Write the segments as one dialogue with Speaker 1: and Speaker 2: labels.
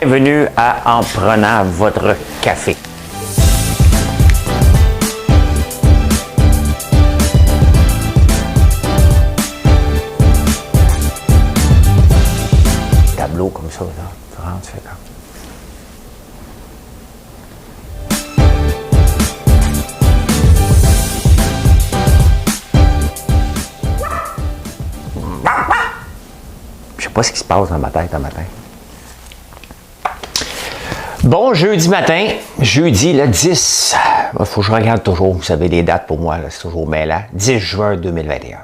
Speaker 1: Bienvenue à En prenant votre café. Tableau comme ça, là. Tu rentres, tu fais comme. Je sais pas ce qui se passe dans ma tête un matin. Bon, jeudi matin, jeudi le 10, il faut que je regarde toujours, vous savez, les dates pour moi, c'est toujours mêlant, 10 juin 2021.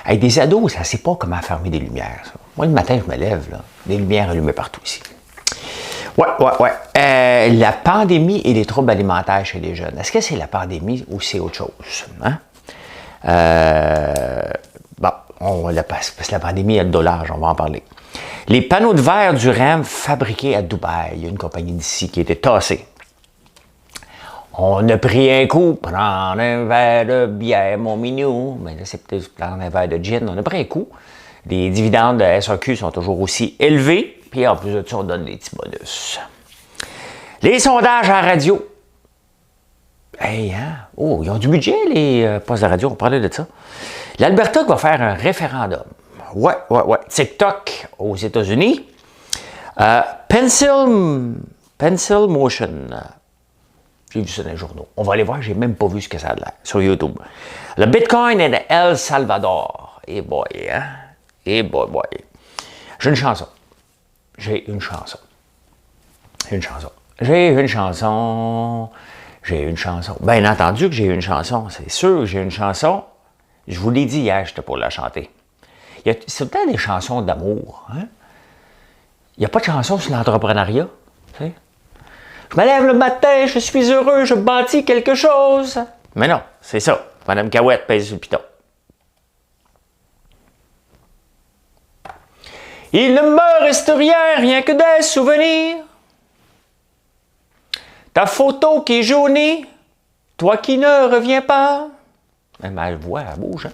Speaker 1: Avec des ados, ça ne sait pas comment fermer des lumières. Ça. Moi, le matin, je me lève, là, des lumières allumées partout ici. Ouais. La pandémie et les troubles alimentaires chez les jeunes, est-ce que c'est la pandémie ou c'est autre chose? Hein? Bon, parce que la pandémie a le dollar, on va en parler. Les panneaux de verre du REM fabriqués à Dubaï. Il y a une compagnie d'ici qui a été tassée. On a pris un coup, prendre un verre de bière, mon minou. Mais là, c'est peut-être prendre un verre de gin. On a pris un coup. Les dividendes de SAQ sont toujours aussi élevés. Puis en plus de ça, on donne des petits bonus. Les sondages à la radio. Hey, hein? Oh, ils ont du budget, les postes de radio. On parlait de ça. L'Alberta va faire un référendum. Ouais. TikTok aux États-Unis. Pencil Motion. J'ai vu ça dans les journaux. On va aller voir, j'ai même pas vu ce que ça a l'air sur YouTube. Le Bitcoin et El Salvador. Eh boy, hein? Eh boy. J'ai une chanson. Bien entendu que j'ai une chanson. C'est sûr que j'ai une chanson. Je vous l'ai dit hier, j'étais pour la chanter. C'est tout le temps des chansons d'amour. Hein? Il n'y a pas de chanson sur l'entrepreneuriat. Tu sais? Je me lève le matin, je suis heureux, je bâtis quelque chose. Mais non, c'est ça. Madame Cahouette pèse sur le piton. Il ne me reste rien que des souvenirs. Ta photo qui est jaunie, toi qui ne reviens pas. Mais ma voix, elle bouge, hein?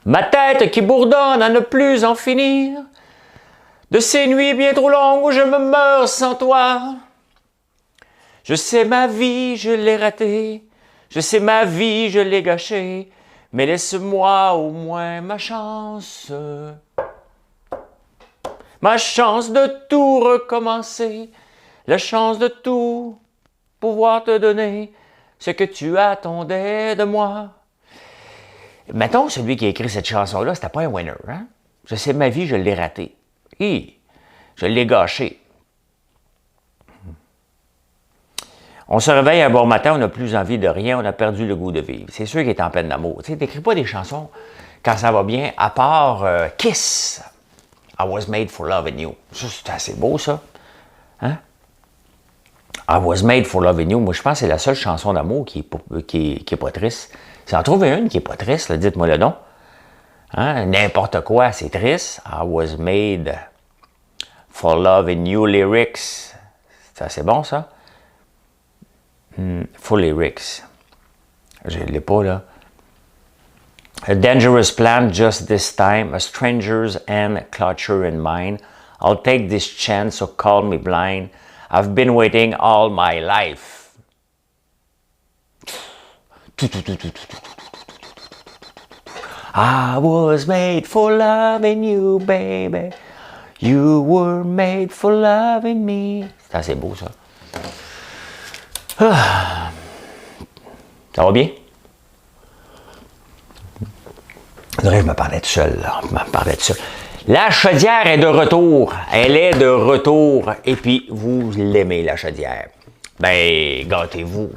Speaker 1: Ma tête qui bourdonne à ne plus en finir, de ces nuits bien trop longues où je me meurs sans toi. Je sais ma vie, je l'ai ratée, je sais ma vie, je l'ai gâchée, mais laisse-moi au moins ma chance de tout recommencer, la chance de tout pouvoir te donner ce que tu attendais de moi. Mettons, celui qui a écrit cette chanson-là, c'était pas un winner. Hein? Je sais, ma vie, je l'ai ratée. Je l'ai gâchée. On se réveille un bon matin, on n'a plus envie de rien, on a perdu le goût de vivre. C'est sûr qu'il est en peine d'amour. Tu sais, t'écris pas des chansons quand ça va bien, à part Kiss. I was made for loving you. Ça, c'est assez beau, ça. Hein? I was made for loving you. Moi, je pense que c'est la seule chanson d'amour qui est pas triste. Si en trouvez une qui n'est pas triste, là, dites-moi le nom. Hein? N'importe quoi, c'est triste. I was made for loving you lyrics. C'est assez bon, ça? For lyrics. Je ne l'ai pas, là. A dangerous plan just this time. A stranger's hand clutcher in mine. I'll take this chance, so call me blind. I've been waiting all my life. I was made for loving you, baby. You were made for loving me. C'est assez beau, ça. Ça va bien? Je me parlais tout seul, là. La chaudière est de retour. Elle est de retour. Et puis, vous l'aimez, la chaudière. Ben, gâtez-vous.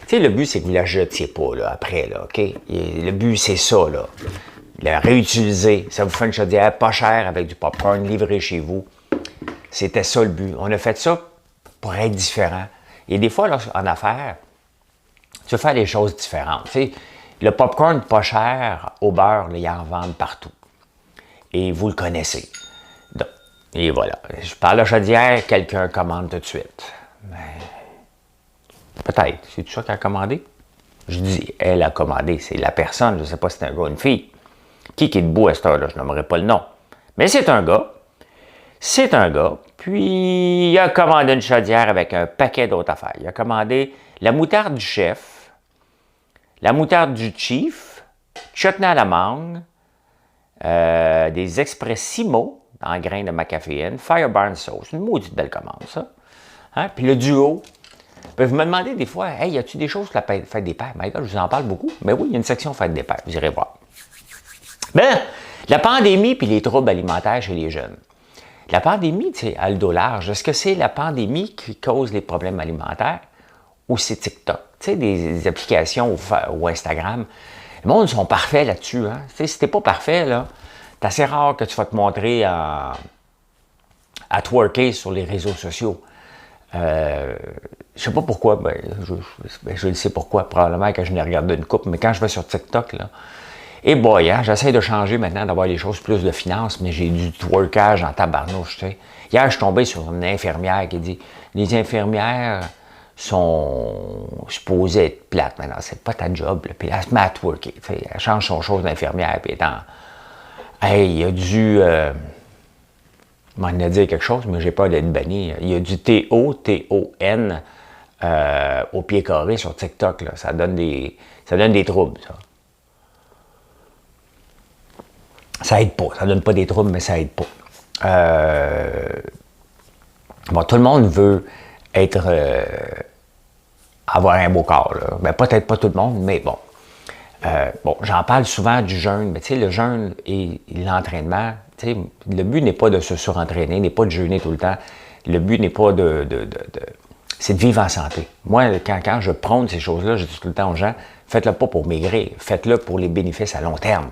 Speaker 1: Tu sais, le but, c'est que vous ne la jetiez pas, là, après, là, OK? Le but, c'est ça, là. La réutiliser. Ça vous fait une chaudière pas chère avec du popcorn livré chez vous. C'était ça, le but. On a fait ça pour être différent. Et des fois, là, en affaires, tu veux faire des choses différentes. Tu sais, le popcorn pas cher, au beurre, là, ils en vendent partout. Et vous le connaissez. Donc, et voilà. Je parle de chaudière, quelqu'un commande tout de suite. Mais peut-être. C'est tout ça qu'elle a commandé? Je dis, elle a commandé. C'est la personne. Je ne sais pas si c'est un gars ou une fille. Qui est debout à cette heure-là? Je n'aimerais pas le nom. Mais c'est un gars. C'est un gars, puis il a commandé une chaudière avec un paquet d'autres affaires. Il a commandé la moutarde du chef, la moutarde du chief, chutney à la mangue, des Expressimo en grains de macaféine, Fireburn sauce, une maudite belle commande, ça. Hein? Puis le duo. Puis vous me demandez des fois, hey, y a-tu des choses pour la fête des pères? My God, je vous en parle beaucoup. Mais oui, il y a une section fête des pères, vous irez voir. Ben, la pandémie puis les troubles alimentaires chez les jeunes. La pandémie, tu sais, à le dos large, est-ce que c'est la pandémie qui cause les problèmes alimentaires ou c'est TikTok? Tu sais, des applications ou Instagram, le monde sont parfaits là-dessus. Hein? Tu sais, si t'es pas parfait, là, c'est assez rare que tu vas te montrer à twerker sur les réseaux sociaux. Je sais pas pourquoi, je le sais pourquoi, probablement que je n'ai regardé une coupe, mais quand je vais sur TikTok, là, et boy, hein, j'essaie de changer maintenant, d'avoir les choses plus de finance, mais j'ai du twerkage en tabarnouche, tu sais. Hier, je suis tombé sur une infirmière qui dit « Les infirmières sont supposées être plates, maintenant, c'est pas ta job. » Puis elle se met à twerker, elle change son chose d'infirmière, puis étant... Hey, il a dû... m'en a dit quelque chose, mais j'ai peur d'être banni. Il y a du T-O-T-O-N au pied carré sur TikTok, là. Ça donne des troubles, ça. Ça aide pas. Ça donne pas des troubles, mais ça aide pas. Bon, tout le monde veut être... avoir un beau corps, là. Ben, peut-être pas tout le monde, mais bon. Bon, j'en parle souvent du jeûne, mais tu sais, le jeûne et l'entraînement, tu sais, le but n'est pas de se surentraîner, n'est pas de jeûner tout le temps. Le but n'est pas c'est de vivre en santé. Moi, quand je prône ces choses-là, je dis tout le temps aux gens, faites-le pas pour maigrir, faites-le pour les bénéfices à long terme.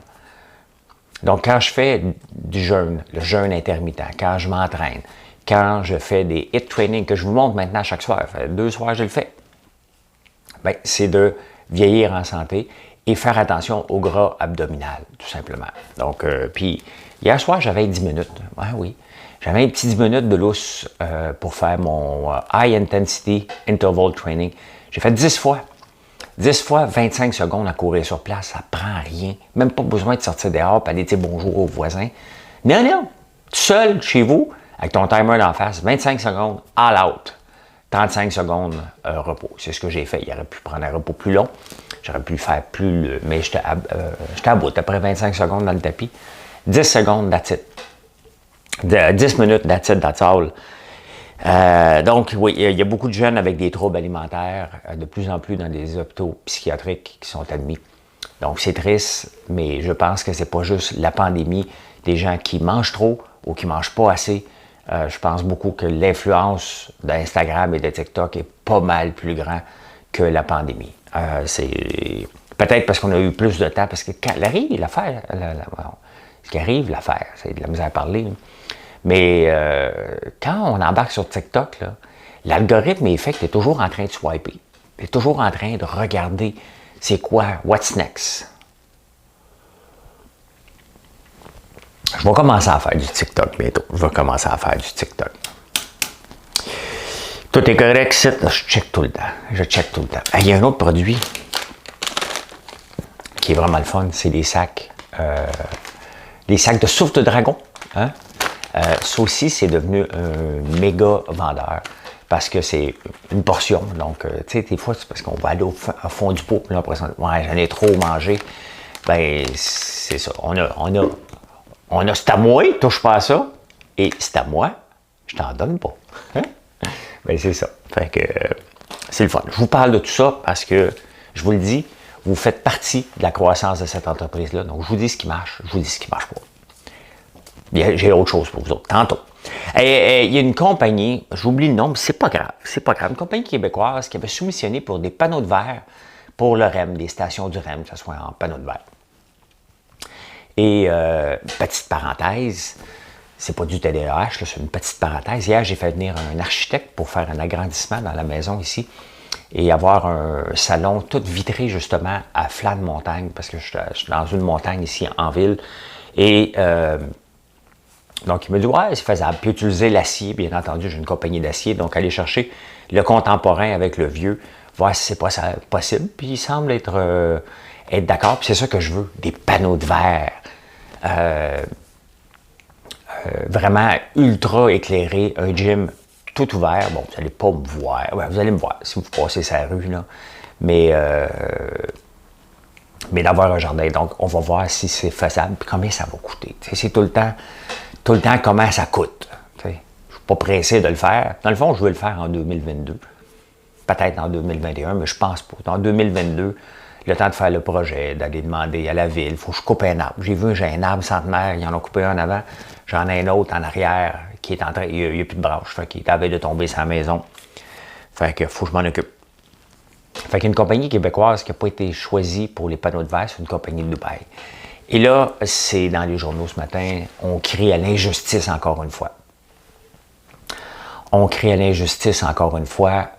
Speaker 1: Donc, quand je fais du jeûne, le jeûne intermittent, quand je m'entraîne, quand je fais des HIIT training, que je vous montre maintenant chaque soir, ça fait 2 soirs je le fais, bien, c'est de vieillir en santé et faire attention au gras abdominal, tout simplement. Donc, puis, hier soir, j'avais 10 minutes. Ah oui, j'avais un petit 10 minutes de lousse pour faire mon High Intensity Interval Training. J'ai fait 10 fois. 10 fois 25 secondes à courir sur place, ça prend rien. Même pas besoin de sortir dehors et aller dire bonjour aux voisins. Non, non, tout seul, chez vous, avec ton timer d'en face, 25 secondes, all out. 35 secondes repos. C'est ce que j'ai fait. Il aurait pu prendre un repos plus long. J'aurais pu le faire plus... Mais j'étais à bout. Après 25 secondes dans le tapis. 10 secondes, that's it. 10 minutes, that's it, that's all. Donc, oui, il y a beaucoup de jeunes avec des troubles alimentaires, de plus en plus dans des hôpitaux psychiatriques qui sont admis. Donc, c'est triste, mais je pense que c'est pas juste la pandémie, des gens qui mangent trop ou qui mangent pas assez. Je pense beaucoup que l'influence d'Instagram et de TikTok est pas mal plus grand que la pandémie. C'est peut-être parce qu'on a eu plus de temps, parce que quand arrive l'affaire, ce qui arrive l'affaire, c'est de la misère à parler. Là. Mais quand on embarque sur TikTok, l'algorithme est fait que tu es toujours en train de swiper. Tu es toujours en train de regarder c'est quoi, what's next. Je vais commencer à faire du TikTok bientôt. Je vais commencer à faire du TikTok. Tout est correct, je check tout le temps. Je check tout le temps. Il y a un autre produit qui est vraiment le fun, c'est les sacs de souffle de dragon. Hein? Ça aussi, c'est devenu un méga vendeur parce que c'est une portion. Donc, tu sais, des fois, c'est parce qu'on va aller au fond du pot. Puis là, après ça, ouais, j'en ai trop mangé. Ben, c'est ça. On a c'est à moi, touche pas à ça. Et c'est à moi, je t'en donne pas. Hein? Ben, c'est ça. Fait que c'est le fun. Je vous parle de tout ça parce que, je vous le dis, vous faites partie de la croissance de cette entreprise-là. Donc, je vous dis ce qui marche, je vous dis ce qui marche pas. J'ai autre chose pour vous autres, tantôt. Il y a une compagnie, j'oublie le nom, mais c'est pas grave, une compagnie québécoise qui avait soumissionné pour des panneaux de verre pour le REM, des stations du REM, que ce soit en panneaux de verre. Et, petite parenthèse, c'est pas du TDAH, c'est une petite parenthèse. Hier, j'ai fait venir un architecte pour faire un agrandissement dans la maison ici et avoir un salon tout vitré justement à flanc de montagne, parce que je suis dans une montagne ici en ville. Et donc, il me dit, ouais, c'est faisable. Puis utiliser l'acier, bien entendu, j'ai une compagnie d'acier. Donc, aller chercher le contemporain avec le vieux, voir si c'est possible. Puis, il semble être d'accord. Puis, c'est ça que je veux, des panneaux de verre vraiment ultra éclairé, un gym tout ouvert. Bon, vous n'allez pas me voir. Ouais, vous allez me voir si vous passez sa rue, là. Mais d'avoir un jardin. Donc, on va voir si c'est faisable et combien ça va coûter. C'est tout le temps comment ça coûte. Je ne suis pas pressé de le faire. Dans le fond, je veux le faire en 2022. Peut-être en 2021, mais je pense pas. En 2022, le temps de faire le projet, d'aller demander à la ville, il faut que je coupe un arbre. J'ai un arbre centenaire, ils en ont coupé un avant. J'en ai un autre en arrière qui est en train, il n'y a plus de branches, fait qu'il est à veille de tomber sur la maison. Fait que faut que je m'en occupe. Fait qu'une compagnie québécoise qui n'a pas été choisie pour les panneaux de verre, c'est une compagnie de Dubaï. Et là, c'est dans les journaux ce matin, on crie à l'injustice encore une fois. On crie à l'injustice encore une fois,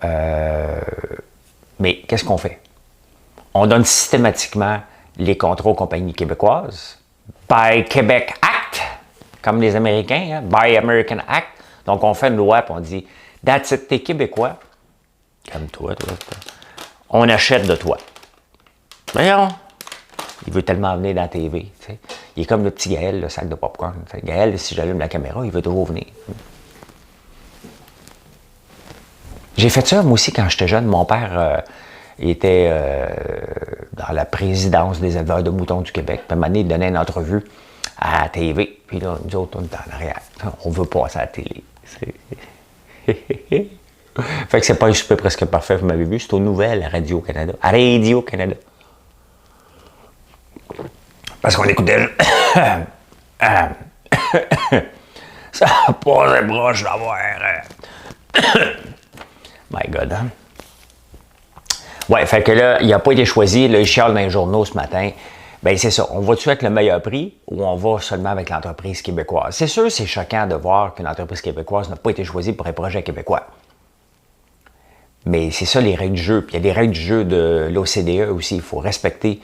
Speaker 1: mais qu'est-ce qu'on fait? On donne systématiquement les contrats aux compagnies québécoises, by Québec Act, comme les Américains, hein, by American Act. Donc, on fait une loi et on dit, that's it, t'es Québécois, comme toi. On achète de toi. Voyons, il veut tellement venir dans la TV. Tu sais. Il est comme le petit Gaël, le sac de popcorn. Tu sais. Gaël, si j'allume la caméra, il veut toujours venir. J'ai fait ça, moi aussi, quand j'étais jeune. Mon père était dans la présidence des éleveurs de moutons du Québec. Puis à un moment donné, il donnait une entrevue à la TV. Puis là, nous autres, on est en arrière. On veut passer à la télé. Fait que c'est pas un souper presque parfait, vous m'avez vu. C'est aux nouvelles à Radio-Canada. À Radio-Canada. Parce qu'on écoutait... Ça n'a pas les broches d'avoir... My God, hein? Ouais, fait que là, il n'a pas été choisi. Là, il chiale dans les journaux ce matin. Bien, c'est ça. On va-tu avec le meilleur prix ou on va seulement avec l'entreprise québécoise? C'est sûr, c'est choquant de voir qu'une entreprise québécoise n'a pas été choisie pour un projet québécois. Mais c'est ça les règles du jeu. Puis il y a des règles du jeu de l'OCDE aussi. Il faut respecter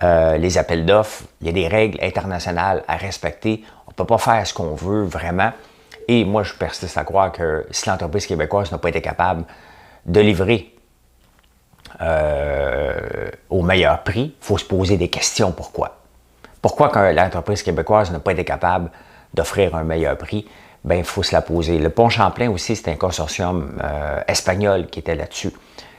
Speaker 1: les appels d'offres. Il y a des règles internationales à respecter. On ne peut pas faire ce qu'on veut vraiment. Et moi, je persiste à croire que si l'entreprise québécoise n'a pas été capable de livrer au meilleur prix, il faut se poser des questions. Pourquoi? Pourquoi quand l'entreprise québécoise n'a pas été capable d'offrir un meilleur prix? Bien, il faut se la poser. Le Pont Champlain aussi, c'est un consortium espagnol qui était là-dessus.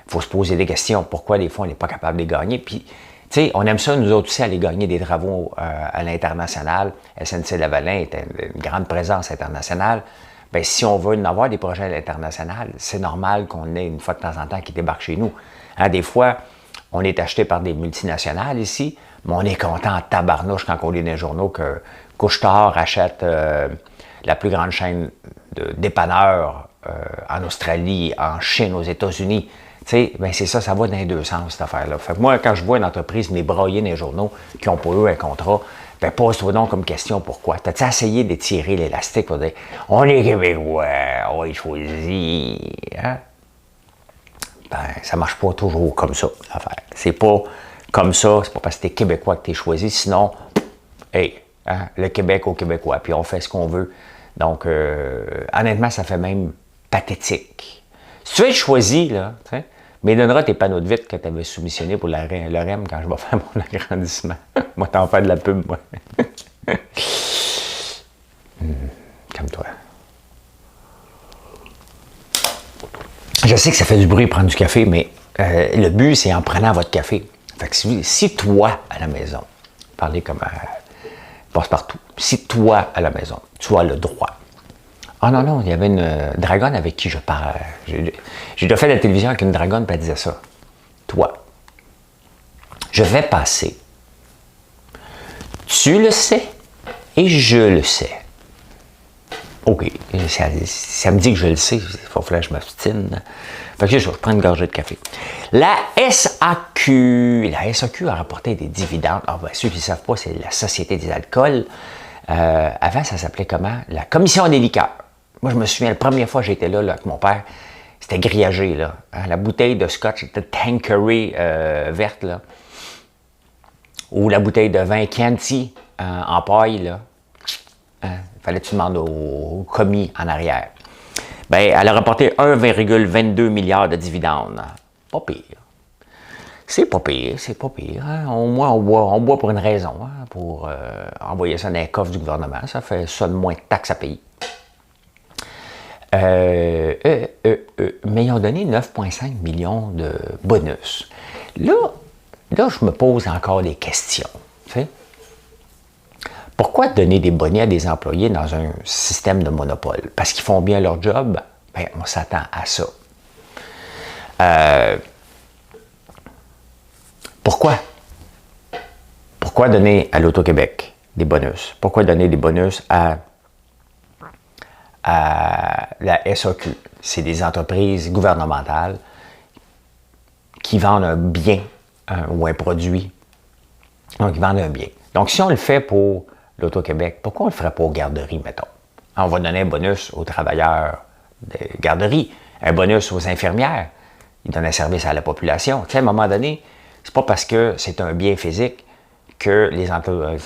Speaker 1: Il faut se poser des questions. Pourquoi des fois on n'est pas capable de les gagner? Puis, tu sais, on aime ça, nous autres aussi, aller gagner des travaux à l'international. SNC-Lavalin est une grande présence internationale. Bien, si on veut en avoir des projets à l'international, c'est normal qu'on ait une fois de temps en temps qui débarque chez nous. Hein, des fois, on est acheté par des multinationales ici, mais on est content en tabarnouche quand on lit dans les journaux que Couche-Tard achète la plus grande chaîne de dépanneurs en Australie, en Chine, aux États-Unis. Tu sais, bien c'est ça, ça va dans les deux sens, cette affaire-là. Fait que moi, quand je vois une entreprise me broyer dans les journaux qui n'ont pas eu un contrat, bien pose-toi donc comme question pourquoi. T'as-tu essayé d'étirer l'élastique pour dire « On est Québécois, on est choisi. Hein? » Ben, ça marche pas toujours comme ça, l'affaire. C'est pas comme ça, c'est pas parce que t'es Québécois que t'es choisi, sinon, hey, hein, le Québec aux Québécois, puis on fait ce qu'on veut. Donc, honnêtement, ça fait même pathétique. Si tu veux être choisi, là, mais donneras tes panneaux de vitre que tu avais soumissionnés pour le REM quand je vais faire mon agrandissement. Moi, t'en fais de la pub, moi. Comme toi. Je sais que ça fait du bruit prendre du café, mais le but, c'est en prenant votre café. Fait que si toi, à la maison, parlez comme passe-partout, si toi, à la maison, tu as le droit. Ah non, il y avait une dragonne avec qui je parle. J'ai déjà fait la télévision avec une dragonne, puis elle disait ça. Toi, je vais passer. Tu le sais et je le sais. OK, ça me dit que je le sais, il faut que je m'abstine. Fait que je prends une gorgée de café. La SAQ a rapporté des dividendes. Ah ben, ceux qui ne savent pas, c'est la Société des alcools. Avant, ça s'appelait comment? La Commission des liqueurs. Moi, je me souviens, la première fois que j'étais là avec mon père, c'était grillagé, là. Hein, la bouteille de scotch, c'était Tanqueray verte, là. Ou la bouteille de vin Chianti en paille, là. Hein, fallait que tu demandes au commis en arrière. Bien, elle a rapporté 1,22 milliard de dividendes. Pas pire. C'est pas pire, c'est pas pire. Hein? Au moins, on boit pour une raison, hein? Pour envoyer ça dans les coffres du gouvernement. Ça fait ça de moins de taxes à payer. Mais ils ont donné 9,5 millions de bonus. Là, je me pose encore des questions. Tu sais? Pourquoi donner des bonnets à des employés dans un système de monopole? Parce qu'ils font bien leur job? Bien, on s'attend à ça. Pourquoi? Pourquoi donner à l'Auto-Québec des bonus? Pourquoi donner des bonus à la SAQ? C'est des entreprises gouvernementales qui vendent un bien ou un produit. Donc, ils vendent un bien. Donc, si on le fait pour l'Auto-Québec, pourquoi on ne le ferait pas aux garderies, mettons? On va donner un bonus aux travailleurs des garderies, un bonus aux infirmières. Ils donnent un service à la population. Tu sais, à un moment donné, c'est pas parce que c'est un bien physique que les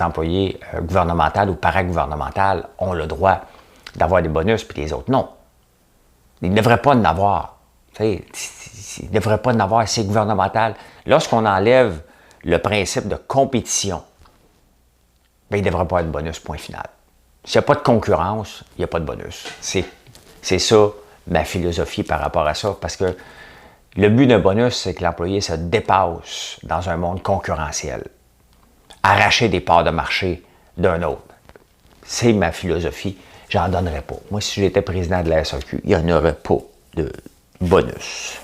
Speaker 1: employés gouvernementaux ou paragouvernementaux ont le droit d'avoir des bonus, puis les autres non. Ils ne devraient pas en avoir. Tu sais, ils ne devraient pas en avoir, c'est gouvernemental. Lorsqu'on enlève le principe de compétition, bien, il ne devrait pas être de bonus, point final. S'il n'y a pas de concurrence, il n'y a pas de bonus. C'est ça ma philosophie par rapport à ça, parce que le but d'un bonus, c'est que l'employé se dépasse dans un monde concurrentiel. Arracher des parts de marché d'un autre. C'est ma philosophie. J'en donnerais pas. Moi, si j'étais président de la SAQ, il n'y en aurait pas de bonus.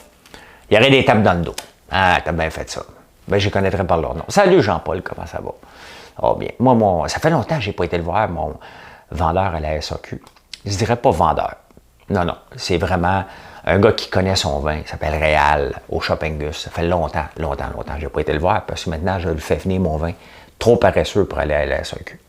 Speaker 1: Il y aurait des tapes dans le dos. Ah, t'as bien fait ça. Ben, je les connaîtrais par leur nom. Salut Jean-Paul, comment ça va? Oh bien. Moi, ça fait longtemps que je n'ai pas été le voir, mon vendeur à la SAQ. Je ne dirais pas vendeur. Non. C'est vraiment un gars qui connaît son vin. Il s'appelle Réal, au Shoppingus. Ça fait longtemps que je n'ai pas été le voir parce que maintenant, je lui fais venir mon vin. Trop paresseux pour aller à la SAQ.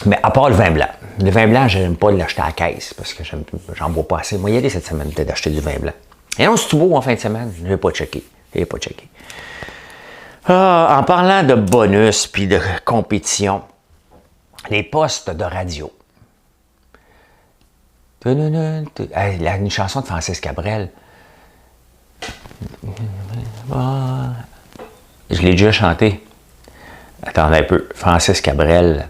Speaker 1: Mais à part le vin blanc. Le vin blanc, je n'aime pas l'acheter à la caisse parce que j'en bois pas assez. Moi, y aller cette semaine, peut-être d'acheter du vin blanc. Et non, c'est tout beau en fin de semaine. Je n'ai pas checké. En parlant de bonus puis de compétition, les postes de radio. Une chanson de Francis Cabrel. Je l'ai déjà chanté. Attendez un peu. Francis Cabrel.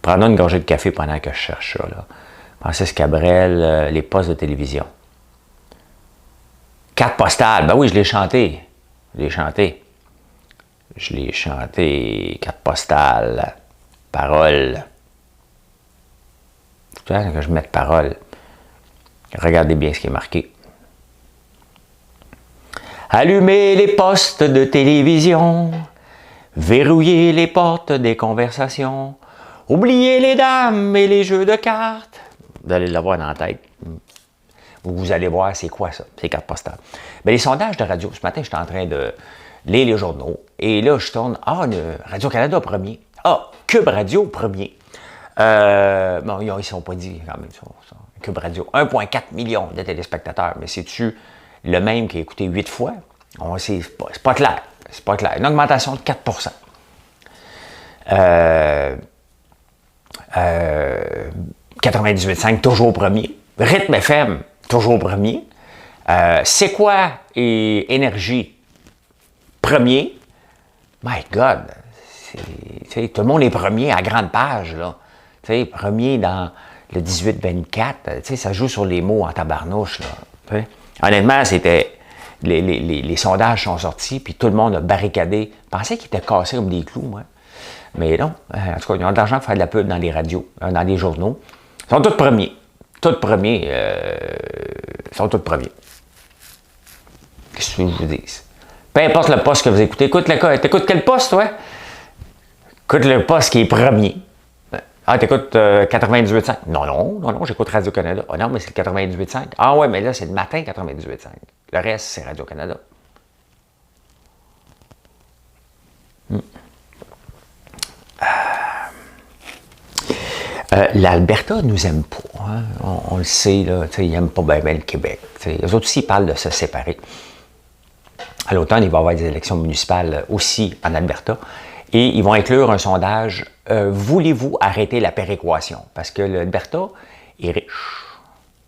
Speaker 1: Prenons une gorgée de café pendant que je cherche ça. Là. Francis Cabrel, les postes de télévision. Carte postale. Ben oui, je l'ai chanté. Carte postale. Parole. Tu vois, que je mette parole. Regardez bien ce qui est marqué. Allumez les postes de télévision. Verrouillez les portes des conversations. Oubliez les dames et les jeux de cartes. Vous allez l'avoir dans la tête. Vous allez voir, c'est quoi ça, ces cartes postales. Bien, les sondages de radio, ce matin, j'étais en train de lire les journaux. Et là, je tourne, Radio-Canada premier. Cube Radio premier. Bon, ils ne sont pas dit quand même. Cube Radio, 1,4 million de téléspectateurs. Mais c'est-tu le même qui a écouté 8 fois? C'est pas clair. C'est pas clair. Une augmentation de 4 98.5, toujours premier. Rythme FM, toujours premier. C'est quoi et Énergie, premier. My God! Tout le monde est premier à grande page, là. Premier dans le 18-24. Ça joue sur les mots en tabarnouche, là. Honnêtement, c'était... Les sondages sont sortis, puis tout le monde a barricadé. Je pensais qu'ils étaient cassés comme des clous, moi. Mais non. En tout cas, ils ont de l'argent pour faire de la pub dans les radios, dans les journaux. Ils sont tous premiers. Ils sont tous premiers. Qu'est-ce que je vous dis? Peu importe le poste que vous écoutez. T'écoutes quel poste, toi? Écoute le poste qui est premier. Ah, t'écoutes 98.5. Non, j'écoute Radio-Canada. Ah non, mais c'est le 98.5. Ah ouais, mais là, c'est le matin 98.5. Le reste, c'est Radio-Canada. L'Alberta ne nous aime pas. Hein? On le sait, là, ils n'aiment pas bien le Québec. Eux autres aussi, ils parlent de se séparer. À l'automne, il va y avoir des élections municipales aussi en Alberta. Et ils vont inclure un sondage voulez-vous arrêter la péréquation? Parce que l'Alberta est riche.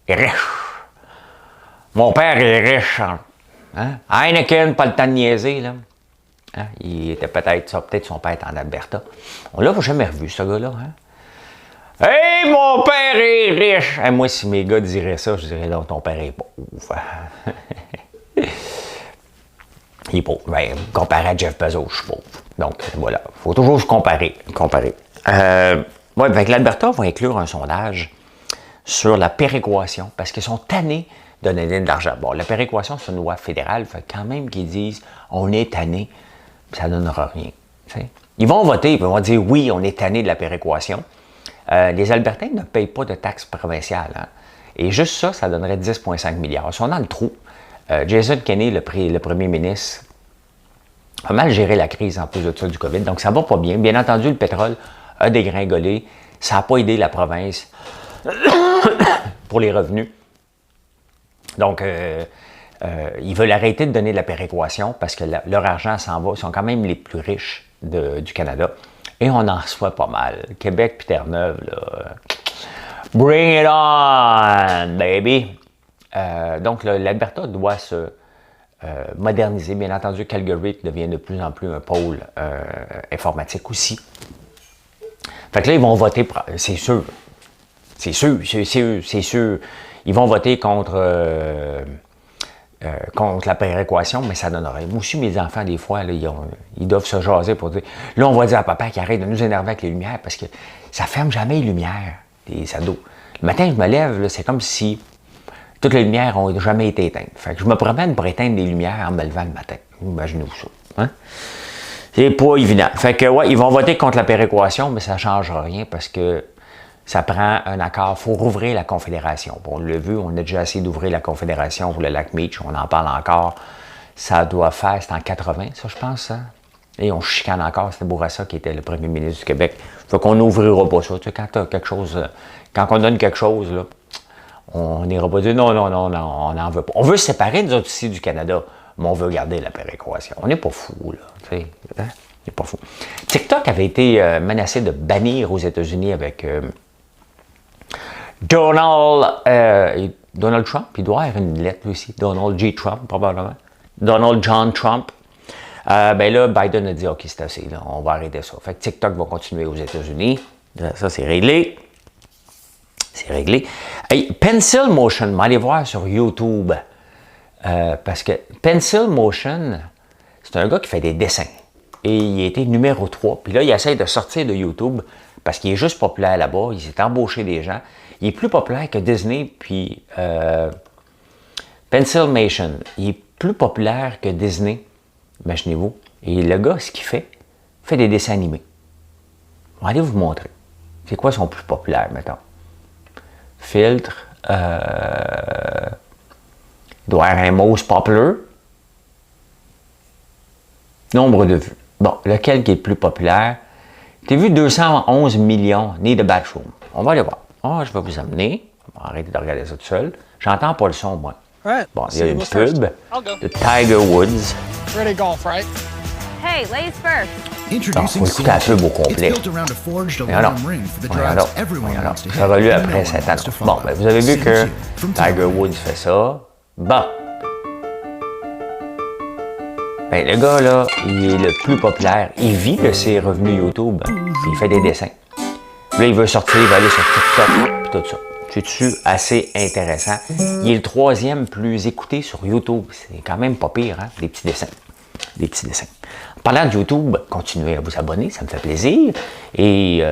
Speaker 1: est riche. Mon père est riche. Hein? Heineken, pas le temps de niaiser, là. Hein? Il était peut-être son père était en Alberta. On l'a jamais revu, ce gars-là. Hein? Hey, mon père est riche! Hey, moi, si mes gars diraient ça, je dirais, non, ton père est pauvre. Il est pauvre. Ben, comparé à Jeff Bezos, je suis pauvre. Donc, voilà. Il faut toujours se comparer. Ouais, avec l'Alberta va inclure un sondage sur la péréquation, parce qu'ils sont tannés de donner de l'argent. Bon, la péréquation, c'est une loi fédérale, fait quand même qu'ils disent on est tanné, ça ne donnera rien. T'sais. Ils vont voter, ils vont dire oui, on est tanné de la péréquation. Les Albertains ne payent pas de taxes provinciales. Hein. Et juste ça, ça donnerait 10,5 milliards. Ils sont dans le trou. Jason Kenney, le premier ministre, a mal géré la crise en plus de ça du COVID. Donc, ça va pas bien. Bien entendu, le pétrole a dégringolé. Ça n'a pas aidé la province pour les revenus. Donc, ils veulent arrêter de donner de la péréquation parce que leur argent s'en va. Ils sont quand même les plus riches du Canada. Et on en reçoit pas mal. Québec puis Terre-Neuve, là. Bring it on, baby! Donc, l'Alberta doit se moderniser. Bien entendu, Calgary devient de plus en plus un pôle informatique aussi. Fait que là, ils vont voter, c'est sûr. C'est sûr. Ils vont voter contre la péréquation, mais ça donnerait. Moi aussi, mes enfants, des fois, là, ils doivent se jaser pour dire là, on va dire à papa qu'il arrête de nous énerver avec les lumières parce que ça ferme jamais les lumières des ados. Le matin, je me lève, c'est comme si toutes les lumières n'ont jamais été éteintes. Fait que je me promène pour éteindre les lumières en me levant le matin. Imaginez-vous ça. Hein? C'est pas évident. Fait que, ouais, ils vont voter contre la péréquation, mais ça ne changera rien parce que ça prend un accord. Il faut rouvrir la Confédération. Bon, on l'a vu, on a déjà essayé d'ouvrir la Confédération pour le lac Meech. On en parle encore. Ça doit faire, c'est en 80, ça, je pense. Hein? Et on chicane encore. C'était Bourassa qui était le premier ministre du Québec. Fait qu'on n'ouvrira pas ça. Tu sais, quand tu as quelque chose, quand on donne quelque chose, là, on n'ira pas dire non, on n'en veut pas. On veut se séparer, nous autres, ici, du Canada, mais on veut garder la péréquation. On n'est pas fous, là. Tu sais, hein? On n'est pas fous. TikTok avait été menacé de bannir aux États-Unis avec Donald Trump. Il doit y avoir une lettre aussi. Donald J. Trump, probablement. Donald John Trump. Ben là, Biden a dit OK, c'est assez, là, on va arrêter ça. Fait que TikTok va continuer aux États-Unis. Ça, c'est réglé. C'est réglé. Hey, Pencil Motion, allez voir sur YouTube. Parce que Pencil Motion, c'est un gars qui fait des dessins. Et il a été numéro 3. Puis là, il essaie de sortir de YouTube parce qu'il est juste populaire là-bas. Il s'est embauché des gens. Il est plus populaire que Disney. Puis Pencil Motion, il est plus populaire que Disney. Imaginez-vous. Et le gars, ce qu'il fait des dessins animés. On va aller vous montrer. C'est quoi son plus populaire, mettons? Filtre. Il doit y avoir un most popular. Nombre de vues. Bon, lequel qui est le plus populaire? T'as vu 211 millions, Need a Bathroom. On va aller voir. Oh, je vais vous amener. On va arrêter de regarder ça tout seul. J'entends pas le son, moi. Bon, il y a une pub de Tiger Woods.
Speaker 2: Ready golf, right?
Speaker 3: Hey, ladies first.
Speaker 1: Il faut écouter la pub au complet. Voyons donc. Ça va lui après cette annonce. Bon, ben, vous avez vu que Tiger Woods fait ça. Bon. Ben, le gars, là, il est le plus populaire. Il vit de ses revenus YouTube. Puis il fait des dessins. Là, il veut sortir, il va aller sur TikTok, puis tout ça. C'est-tu assez intéressant? Il est le 3e plus écouté sur YouTube. C'est quand même pas pire, hein? Des petits dessins. Des petits dessins. En parlant de YouTube, continuez à vous abonner, ça me fait plaisir. Et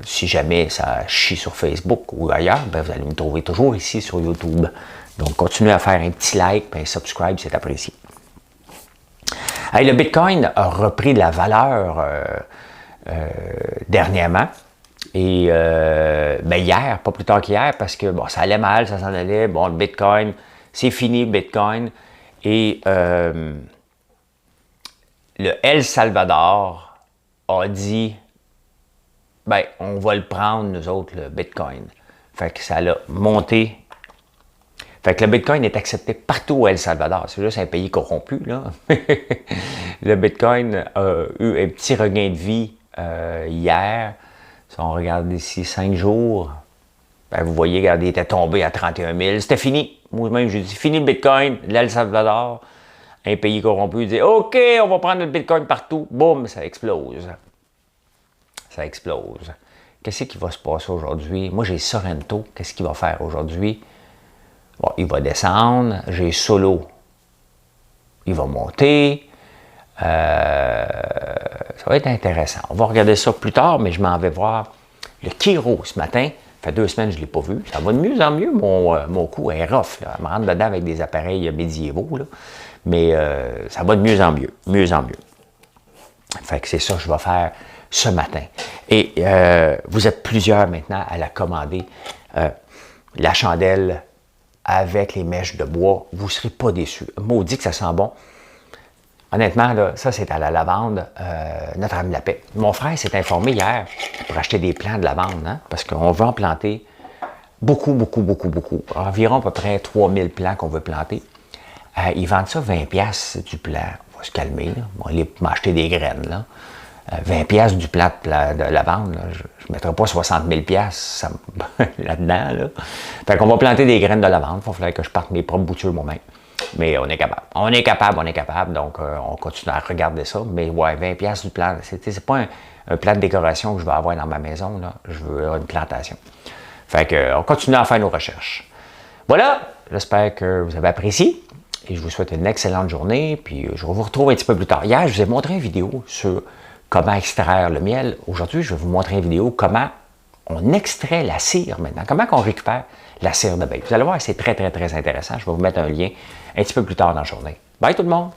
Speaker 1: si jamais ça chie sur Facebook ou ailleurs, ben vous allez me trouver toujours ici sur YouTube. Donc, continuez à faire un petit like et un subscribe, c'est apprécié. Hey, le Bitcoin a repris de la valeur dernièrement. Et ben hier, pas plus tard qu'hier, parce que bon, ça allait mal, ça s'en allait. Bon, le Bitcoin, c'est fini, le Bitcoin. Et le El Salvador a dit, ben, on va le prendre, nous autres, le Bitcoin. Fait que ça l'a monté. Fait que le Bitcoin est accepté partout au El Salvador. C'est juste un pays corrompu, là. Le Bitcoin a eu un petit regain de vie hier. Si on regarde ici 5 jours, Ben, vous voyez, regardez, il était tombé à 31 000. C'était fini. Moi-même, j'ai dit, fini le Bitcoin, l'El Salvador, un pays corrompu, il dit, OK, on va prendre le Bitcoin partout. Boum, ça explose. Ça explose. Qu'est-ce qui va se passer aujourd'hui? Moi, j'ai Sorrento. Qu'est-ce qu'il va faire aujourd'hui? Bon, il va descendre. J'ai Solo. Il va monter. Ça va être intéressant. On va regarder ça plus tard, mais je m'en vais voir le Kiro ce matin. Ça fait 2 semaines que je ne l'ai pas vu. Ça va de mieux en mieux. Mon cou est rough. Là. Je me rentre dedans avec des appareils médiévaux. Là. Mais ça va de mieux en mieux. Mieux en mieux. Fait que c'est ça que je vais faire ce matin. Et vous êtes plusieurs maintenant à la commander. La chandelle avec les mèches de bois. Vous ne serez pas déçus. Maudit que ça sent bon. Honnêtement, là, ça, c'est à la lavande, Notre-Dame-de-la-Paix. Mon frère s'est informé hier pour acheter des plants de lavande, hein, parce qu'on veut en planter beaucoup. Environ à peu près 3000 plants qu'on veut planter. Ils vendent ça 20$ du plant. On va se calmer, là. On va aller m'acheter des graines, là. 20$ du plant de lavande, là. Je ne mettrai pas 60 000$ là-dedans, là. Fait qu'on va planter des graines de lavande. Il va falloir que je parte mes propres boutures moi-même. Mais on est capable. On est capable. Donc, on continue à regarder ça. Mais ouais, 20$ du plant. C'est pas un plant de décoration que je vais avoir dans ma maison. Là. Je veux une plantation. Fait que, on continue à faire nos recherches. Voilà. J'espère que vous avez apprécié. Et je vous souhaite une excellente journée. Puis, je vous retrouve un petit peu plus tard. Hier, je vous ai montré une vidéo sur comment extraire le miel. Aujourd'hui, je vais vous montrer une vidéo comment on extrait la cire maintenant. Comment on récupère la cire d'abeille. Vous allez voir, c'est très intéressant. Je vais vous mettre un lien un petit peu plus tard dans la journée. Bye tout le monde!